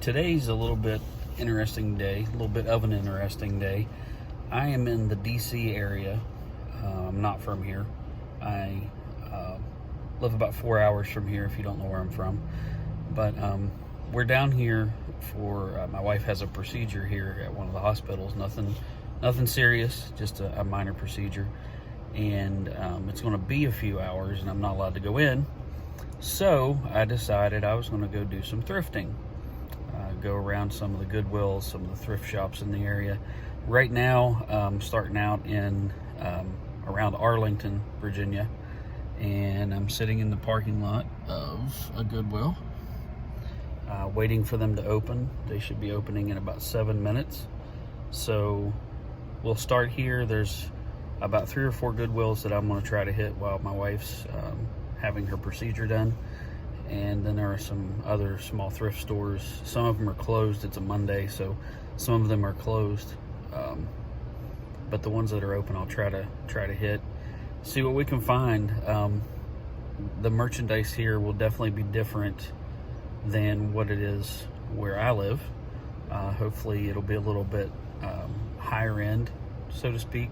Today's a little bit interesting day, a little bit of an interesting day. I am in the DC area. I'm not from here. I live about 4 hours from here, if you don't know where I'm from. But we're down here for, my wife has a procedure here at one of the hospitals. Nothing serious, just a minor procedure. And it's going to be a few hours and I'm not allowed to go in. So I decided I was going to go do some thrifting. Go around some of the Goodwills, some of the thrift shops in the area. Right now, starting out in around Arlington, Virginia, and I'm sitting in the parking lot of a Goodwill, waiting for them to open. They should be opening in about 7 minutes. So we'll start here. There's about 3 or 4 Goodwills that I'm going to try to hit while my wife's having her procedure done. And then there are some other small thrift stores. Some of them are closed. It's a Monday, so some of them are closed. But the ones that are open, I'll try to hit. See what we can find. The merchandise here will definitely be different than what it is where I live. Hopefully it'll be a little bit higher end, so to speak.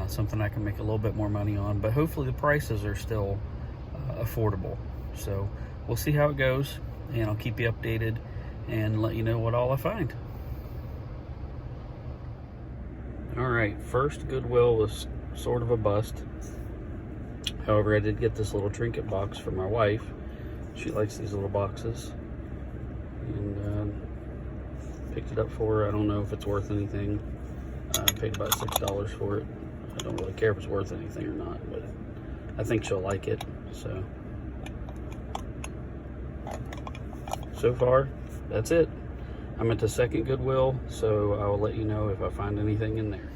Something I can make a little bit more money on, but hopefully the prices are still affordable. So we'll see how it goes, and I'll keep you updated and let you know what all I find. All right, first Goodwill was sort of a bust. However, I did get this little trinket box for my wife. She likes these little boxes, and picked it up for her. I don't know if it's worth anything. I paid about $6 for it. I don't really care if it's worth anything or not, but I think she'll like it. So far, that's it. I'm at the second Goodwill, so I will let you know if I find anything in there.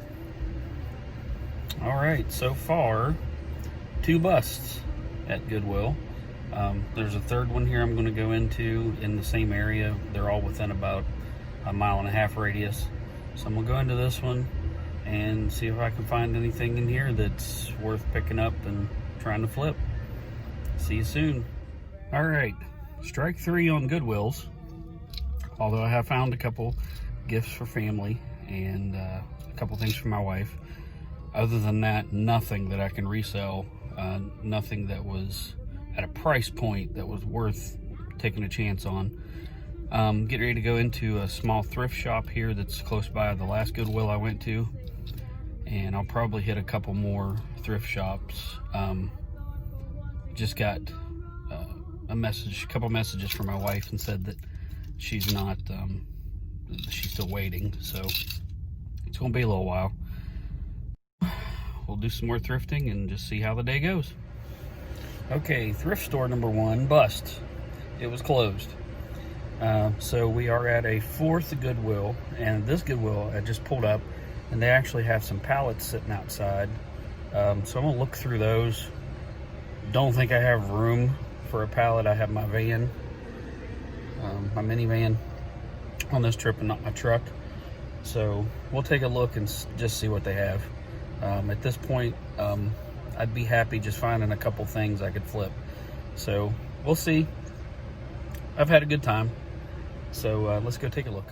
All right, so far, 2 busts at Goodwill. There's a third one here I'm going to go into in the same area. They're all within about a 1.5 mile radius. So I'm going to go into this one and see if I can find anything in here that's worth picking up and trying to flip. See you soon. All right, strike 3 on Goodwills. Although I have found a couple gifts for family and a couple things for my wife. Other than that, nothing that I can resell. Nothing that was at a price point that was worth taking a chance on. Getting ready to go into a small thrift shop here that's close by the last Goodwill I went to. And I'll probably hit a couple more thrift shops. Just got a couple messages from my wife and said that she's not, she's still waiting. So it's gonna be a little while. We'll do some more thrifting and just see how the day goes. Okay, thrift store number 1, bust. It was closed. So we are at a 4th Goodwill, and this Goodwill I just pulled up, and they actually have some pallets sitting outside. So I'm gonna look through those. Don't think I have room for a pallet. I have my van, my minivan on this trip and not my truck. So we'll take a look and just see what they have. At this point, I'd be happy just finding a couple things I could flip. So we'll see. I've had a good time. So let's go take a look.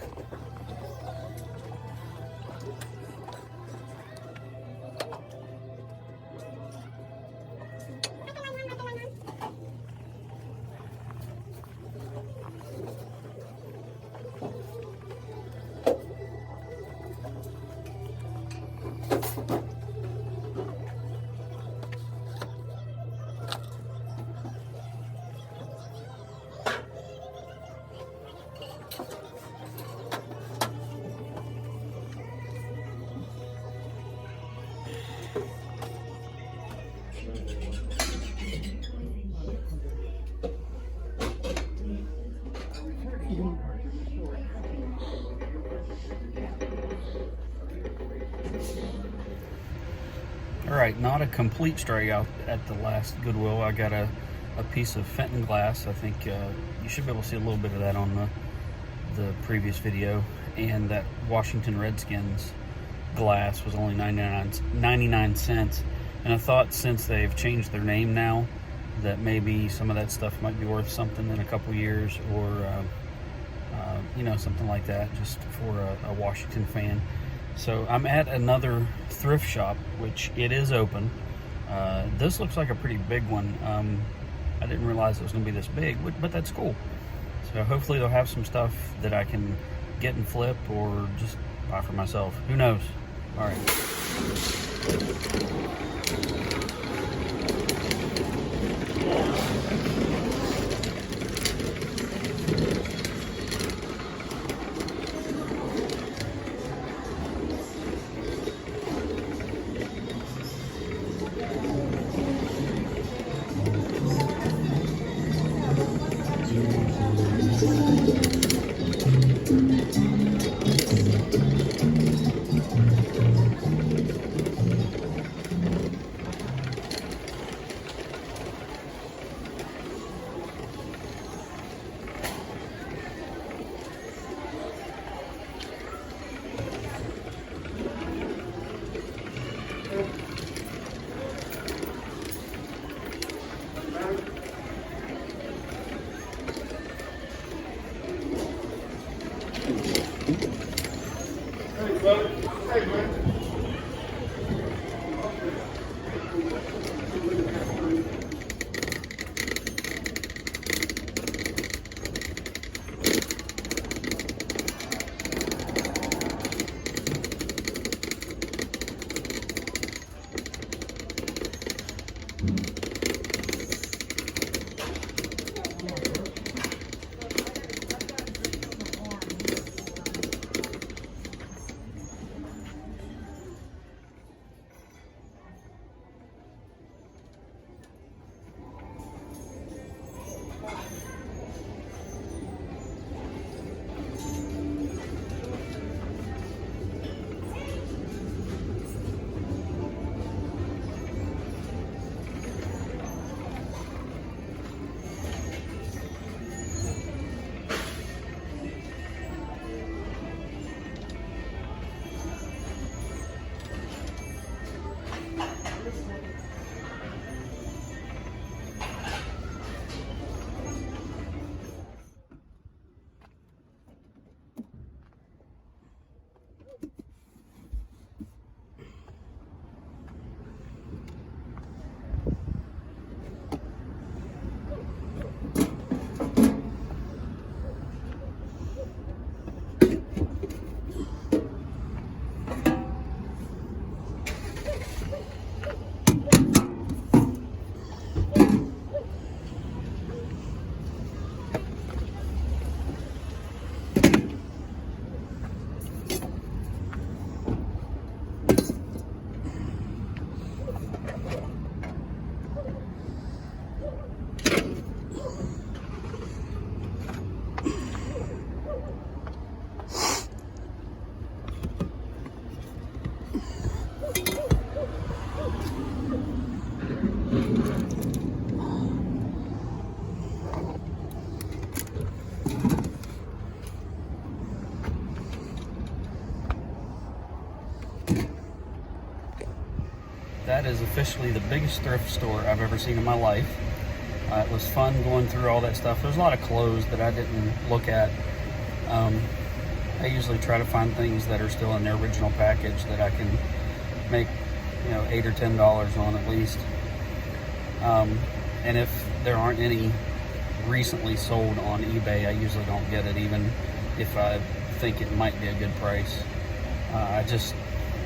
All right, not a complete strikeout at the last Goodwill. I got a piece of Fenton glass. I think you should be able to see a little bit of that on the previous video. And that Washington Redskins glass was only 99 cents. And I thought since they've changed their name now, that maybe some of that stuff might be worth something in a couple years, or you know, something like that, just for a Washington fan. So I'm at another thrift shop, which it is open. This looks like a pretty big one. I didn't realize it was going to be this big, but that's cool. So hopefully they'll have some stuff that I can get and flip, or just buy for myself. Who knows? All right. That is officially the biggest thrift store I've ever seen in my life. It was fun going through all that stuff. There's a lot of clothes that I didn't look at. I usually try to find things that are still in their original package that I can make, you know, $8 or $10 on at least. And if there aren't any recently sold on eBay, I usually don't get it, even if I think it might be a good price.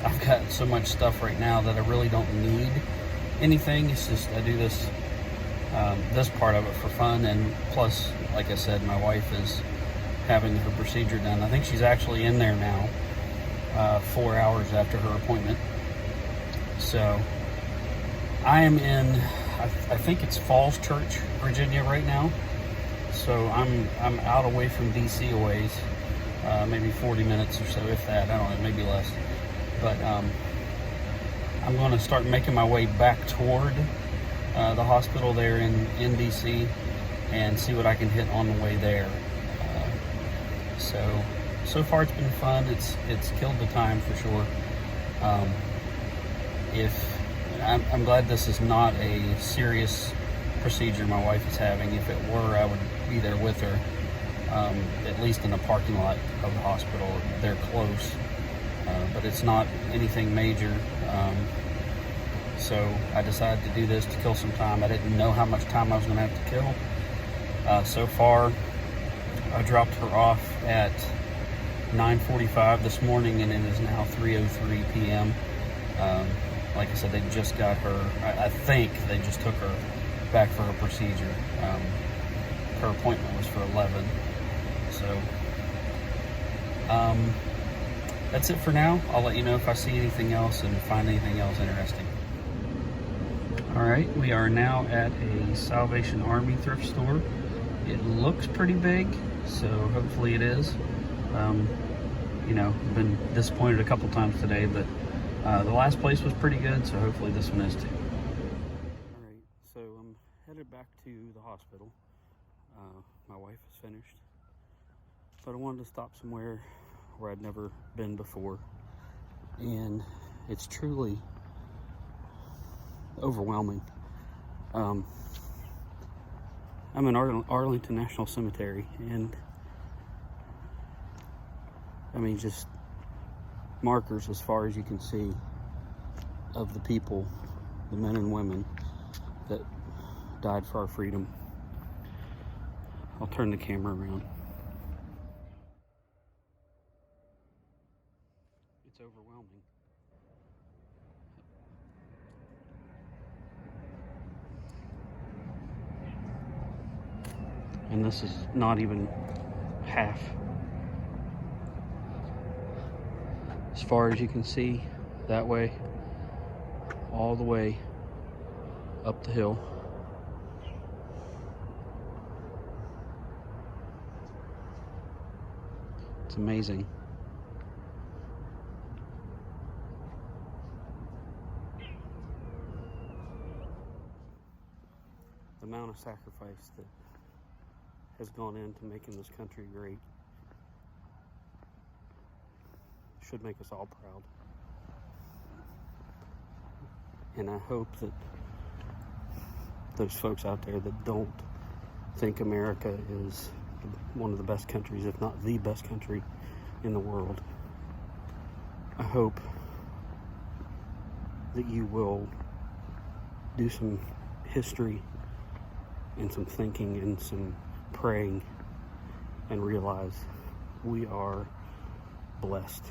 I've got so much stuff right now that I really don't need anything. It's just I do this this part of it for fun, and plus, like I said, my wife is having her procedure done. I think she's actually in there now, 4 hours after her appointment. So I am in, I think it's Falls Church, Virginia right now. So I'm out away from DC a ways, maybe 40 minutes or so, if that. I don't know, maybe less. But I'm going to start making my way back toward the hospital there in DC and see what I can hit on the way there. So far it's been fun. It's killed the time for sure. I'm glad this is not a serious procedure my wife is having. If it were, I would be there with her. at least in the parking lot of the hospital. They're close, but it's not anything major. So I decided to do this to kill some time. I didn't know how much time I was going to have to kill. So far, I dropped her off at 9:45 this morning, and it is now 3:03 p.m. Like I said, they just got her, I think they just took her back for her procedure. Her appointment was for 11. So, that's it for now. I'll let you know if I see anything else and find anything else interesting. All right, we are now at a Salvation Army thrift store. It looks pretty big, so hopefully it is. You know, I've been disappointed a couple times today, but the last place was pretty good, so hopefully this one is too. All right, so I'm headed back to the hospital. My wife is finished, but I wanted to stop somewhere where I'd never been before, and it's truly overwhelming. I'm in Arlington National Cemetery, and I mean, just markers as far as you can see of the people, the men and women that died for our freedom. I'll turn the camera around. It's overwhelming. And this is not even half. As far as you can see, that way, all the way up the hill. It's amazing. The amount of sacrifice that has gone into making this country great should make us all proud. And I hope that those folks out there that don't think America is one of the best countries, if not the best country in the world, I hope that you will do some history and some thinking and some praying and realize we are blessed.